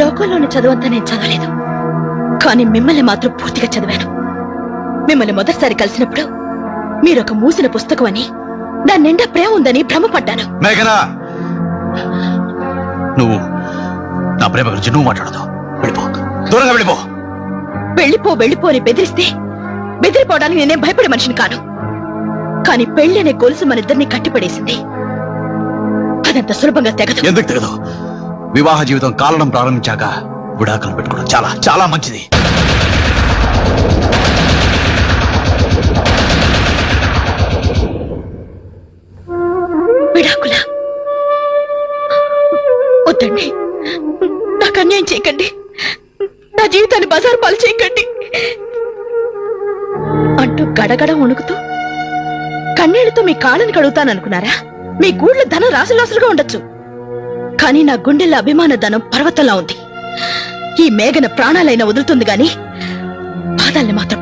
లోకంలోని చదువంతా నేను చదవలేదు, కానీ మిమ్మల్ని మాత్రం పూర్తిగా చదివాను. మిమ్మల్ని మొదటిసారి కలిసినప్పుడు మీరొక మూసిన పుస్తకం అని, దాని నిండా ప్రేమ ఉందని భ్రమపడ్డాను. మేఘనా, నువ్వు నా ప్రేమ గురించి నువ్వు మాట్లాడదు. వెళ్ళిపో, దూరంగా వెళ్ళిపో. వెళ్ళిపో వెళ్ళిపో అని బెదిరిస్తే బెదిరిపోవడానికి నేనేం భయపడే మనిషిని కాను. కానీ పెళ్లి అనే గొలుసు మన ఇద్దరిని కట్టిపడేసింది. అదంత సులభంగా తెగదు. ఎందుకు తెగదు? వివాహ జీవితం కాలడం ప్రారంభించాక విడాకులు పెట్టుకోవడం చాలా చాలా మంచిది. విడాకులా? వద్దండి, నాకు అన్యాయం చేయకండి, నా జీవితాన్ని బజారు పాలు చేయకండి అంటూ గడగడ వణుకుతూ కన్నీళ్లతో మీ కాళ్ళని కడుగుతాననుకున్నారా? మీ గూళ్ళ ధనం రాసులాసులుగా ఉండొచ్చు, కానీ నా గుండెల్లో అభిమాన ధనం పర్వతంలా ఉంది. ఈ మేఘన ప్రాణాలైనా వదులుతుంది గాని పాదాల్ని మాత్రం